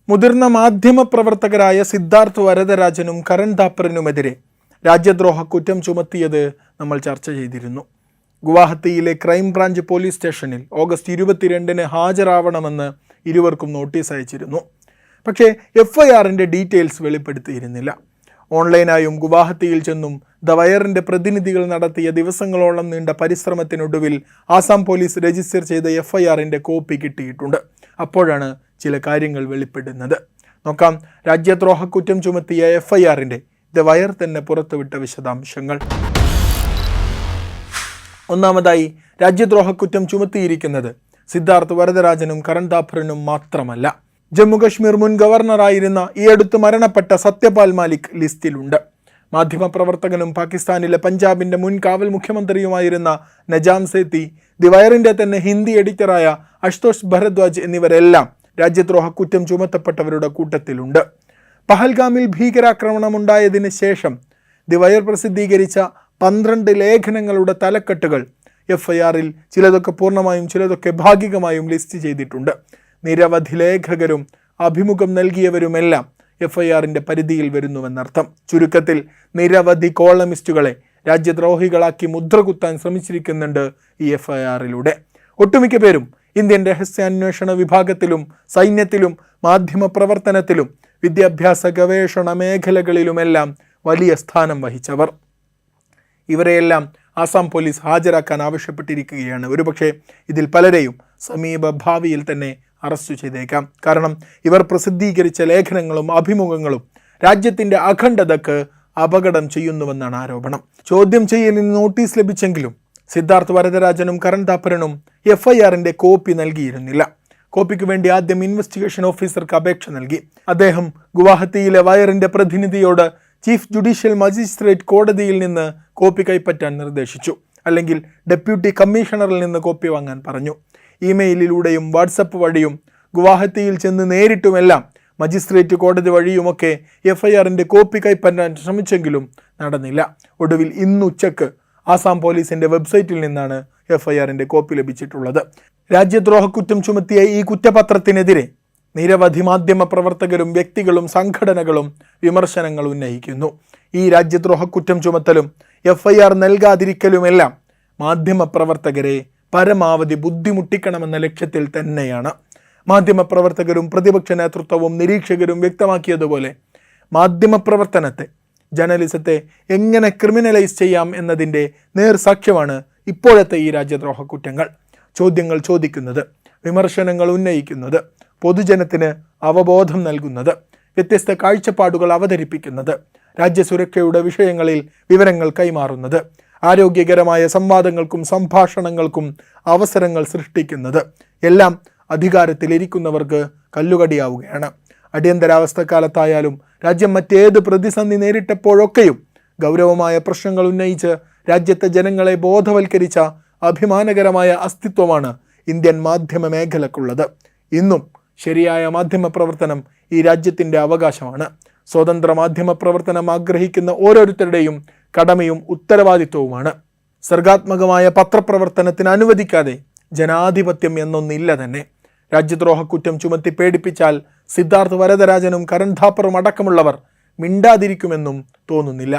മുതിർന്ന മാധ്യമപ്രവർത്തകരായ സിദ്ധാർത്ഥ് വരദരാജനും കരൺ താപ്പറിനുമെതിരെ രാജ്യദ്രോഹ കുറ്റം ചുമത്തിയത് നമ്മൾ ചർച്ച ചെയ്തിരുന്നു. ഗുവാഹത്തിയിലെ ക്രൈംബ്രാഞ്ച് പോലീസ് സ്റ്റേഷനിൽ ഓഗസ്റ്റ് 22-ന് ഹാജരാവണമെന്ന് ഇരുവർക്കും നോട്ടീസ് അയച്ചിരുന്നു. പക്ഷേ FIRന്റെ ഡീറ്റെയിൽസ് വെളിപ്പെടുത്തിയിരുന്നില്ല. ഓൺലൈനായും ഗുവാഹത്തിയിൽ ചെന്നും ദ വയറിൻ്റെ പ്രതിനിധികൾ നടത്തിയ ദിവസങ്ങളോളം നീണ്ട പരിശ്രമത്തിനൊടുവിൽ ആസാം പോലീസ് രജിസ്റ്റർ ചെയ്ത FIRന്റെ കോപ്പി കിട്ടിയിട്ടുണ്ട്. അപ്പോഴാണ് ചില കാര്യങ്ങൾ വെളിപ്പെടുന്നത്. നോക്കാം രാജ്യദ്രോഹ കുറ്റം ചുമത്തിയ FIRന്റെ ദ വയർ തന്നെ പുറത്തുവിട്ട വിശദാംശങ്ങൾ. ഒന്നാമതായി, രാജ്യദ്രോഹ കുറ്റം ചുമത്തിയിരിക്കുന്നത് സിദ്ധാർത്ഥ് വരദരാജനും കരൺ താപ്പറിനും മാത്രമല്ല. ജമ്മുകശ്മീർ മുൻ ഗവർണറായിരുന്ന ഈ അടുത്ത് മരണപ്പെട്ട സത്യപാൽ മാലിക് ലിസ്റ്റിലുണ്ട്. മാധ്യമപ്രവർത്തകനും പാകിസ്ഥാനിലെ പഞ്ചാബിൻ്റെ മുൻ കാവൽ മുഖ്യമന്ത്രിയുമായിരുന്ന നജാം സേത്തി, ദി വയറിൻ്റെ തന്നെ ഹിന്ദി എഡിറ്ററായ അശുതോഷ് ഭരദ്വാജ് എന്നിവരെല്ലാം രാജ്യദ്രോഹ കുറ്റം ചുമത്തപ്പെട്ടവരുടെ കൂട്ടത്തിലുണ്ട്. പഹൽഗാമിൽ ഭീകരാക്രമണമുണ്ടായതിന് ശേഷം ദി വയർ പ്രസിദ്ധീകരിച്ച 12 ലേഖനങ്ങളുടെ തലക്കെട്ടുകൾ FIRൽ ചിലതൊക്കെ പൂർണ്ണമായും ചിലതൊക്കെ ഭാഗികമായും ലിസ്റ്റ് ചെയ്തിട്ടുണ്ട്. നിരവധി ലേഖകരും അഭിമുഖം നൽകിയവരുമെല്ലാം FIRന്റെ പരിധിയിൽ വരുന്നുവെന്നർത്ഥം. ചുരുക്കത്തിൽ നിരവധി കോളമിസ്റ്റുകളെ രാജ്യദ്രോഹികളാക്കി മുദ്രകുത്താൻ ശ്രമിച്ചിരിക്കുന്നുണ്ട് ഈ FIRലൂടെ. ഒട്ടുമിക്ക പേരും ഇന്ത്യൻ രഹസ്യാന്വേഷണ വിഭാഗത്തിലും സൈന്യത്തിലും മാധ്യമപ്രവർത്തനത്തിലും വിദ്യാഭ്യാസ ഗവേഷണ മേഖലകളിലുമെല്ലാം വലിയ സ്ഥാനം വഹിച്ചവർ. ഇവരെയെല്ലാം ആസാം പോലീസ് ഹാജരാക്കാൻ ആവശ്യപ്പെട്ടിരിക്കുകയാണ്. ഒരുപക്ഷെ ഇതിൽ പലരെയും സമീപ ഭാവിയിൽ തന്നെ അറസ്റ്റ് ചെയ്തേക്കാം. കാരണം ഇവർ പ്രസിദ്ധീകരിച്ച ലേഖനങ്ങളും അഭിമുഖങ്ങളും രാജ്യത്തിൻ്റെ അഖണ്ഡതയ്ക്ക് അപകടം ചെയ്യുന്നുവെന്നാണ് ആരോപണം. ചോദ്യം ചെയ്യലിന് നോട്ടീസ് ലഭിച്ചെങ്കിലും സിദ്ധാർത്ഥ് വരദരാജനും കരൺ താപ്പറിനും FIRന്റെ കോപ്പി നൽകിയിരുന്നില്ല. കോപ്പിക്ക് വേണ്ടി ആദ്യം ഇൻവെസ്റ്റിഗേഷൻ ഓഫീസർക്ക് അപേക്ഷ നൽകി. അദ്ദേഹം ഗുവാഹത്തിയിലെ വയറിൻ്റെ പ്രതിനിധിയോട് ചീഫ് ജുഡീഷ്യൽ മജിസ്ട്രേറ്റ് കോടതിയിൽ നിന്ന് കോപ്പി കൈപ്പറ്റാൻ നിർദ്ദേശിച്ചു. അല്ലെങ്കിൽ ഡെപ്യൂട്ടി കമ്മീഷണറിൽ നിന്ന് കോപ്പി വാങ്ങാൻ പറഞ്ഞു. ഇമെയിലിലൂടെയും വാട്സപ്പ് വഴിയും ഗുവാഹത്തിയിൽ ചെന്ന് നേരിട്ടുമെല്ലാം മജിസ്ട്രേറ്റ് കോടതി വഴിയുമൊക്കെ FIRന്റെ കോപ്പി കൈപ്പറ്റാൻ ശ്രമിച്ചെങ്കിലും നടന്നില്ല. ഒടുവിൽ ഇന്നുച്ചക്ക് ആസാം പോലീസിൻ്റെ വെബ്സൈറ്റിൽ നിന്നാണ് FIRന്റെ കോപ്പി ലഭിച്ചിട്ടുള്ളത്. രാജ്യദ്രോഹ കുറ്റം ചുമത്തിയ ഈ കുറ്റപത്രത്തിനെതിരെ നിരവധി മാധ്യമ പ്രവർത്തകരും വ്യക്തികളും സംഘടനകളും വിമർശനങ്ങൾ ഉന്നയിക്കുന്നു. ഈ രാജ്യദ്രോഹ കുറ്റം ചുമത്തലും FIR നൽകാതിരിക്കലുമെല്ലാം മാധ്യമപ്രവർത്തകരെ പരമാവധി ബുദ്ധിമുട്ടിക്കണമെന്ന ലക്ഷ്യത്തിൽ തന്നെയാണ്. മാധ്യമപ്രവർത്തകരും പ്രതിപക്ഷ നേതൃത്വവും നിരീക്ഷകരും വ്യക്തമാക്കിയതുപോലെ മാധ്യമപ്രവർത്തനത്തെ, ജേർണലിസത്തെ എങ്ങനെ ക്രിമിനലൈസ് ചെയ്യാം എന്നതിൻ്റെ നേർസാക്ഷ്യമാണ് ഇപ്പോഴത്തെ ഈ രാജ്യദ്രോഹ കുറ്റങ്ങൾ. ചോദ്യങ്ങൾ ചോദിക്കുന്നത്, വിമർശനങ്ങൾ ഉന്നയിക്കുന്നത്, പൊതുജനത്തിന് അവബോധം നൽകുന്നത്, വ്യത്യസ്ത കാഴ്ചപ്പാടുകൾ അവതരിപ്പിക്കുന്നത്, രാജ്യസുരക്ഷയുടെ വിഷയങ്ങളിൽ വിവരങ്ങൾ കൈമാറുന്നത്, ആരോഗ്യകരമായ സംവാദങ്ങൾക്കും സംഭാഷണങ്ങൾക്കും അവസരങ്ങൾ സൃഷ്ടിക്കുന്നത് എല്ലാം അധികാരത്തിലിരിക്കുന്നവർക്ക് കല്ലുകടിയാവുകയാണ്. അടിയന്തരാവസ്ഥക്കാലത്തായാലും രാജ്യം മറ്റേത് പ്രതിസന്ധി നേരിട്ടപ്പോഴൊക്കെയും ഗൗരവമായ പ്രശ്നങ്ങൾ ഉന്നയിച്ച് രാജ്യത്തെ ജനങ്ങളെ ബോധവൽക്കരിച്ച അഭിമാനകരമായ അസ്തിത്വമാണ് ഇന്ത്യൻ മാധ്യമ മേഖലക്കുള്ളത്. ഇന്നും ശരിയായ മാധ്യമ പ്രവർത്തനം ഈ രാജ്യത്തിൻ്റെ അവകാശമാണ്. സ്വതന്ത്ര മാധ്യമ പ്രവർത്തനം ആഗ്രഹിക്കുന്ന ഓരോരുത്തരുടെയും കടമയും ഉത്തരവാദിത്വവുമാണ്. സർഗാത്മകമായ പത്രപ്രവർത്തനത്തിന് അനുവദിക്കാതെ ജനാധിപത്യം എന്നൊന്നില്ല തന്നെ. രാജ്യദ്രോഹ കുറ്റം ചുമത്തി പേടിപ്പിച്ചാൽ സിദ്ധാർത്ഥ് വരദരാജനും കരൺ താപ്പറും അടക്കമുള്ളവർ മിണ്ടാതിരിക്കുമെന്നും തോന്നുന്നില്ല.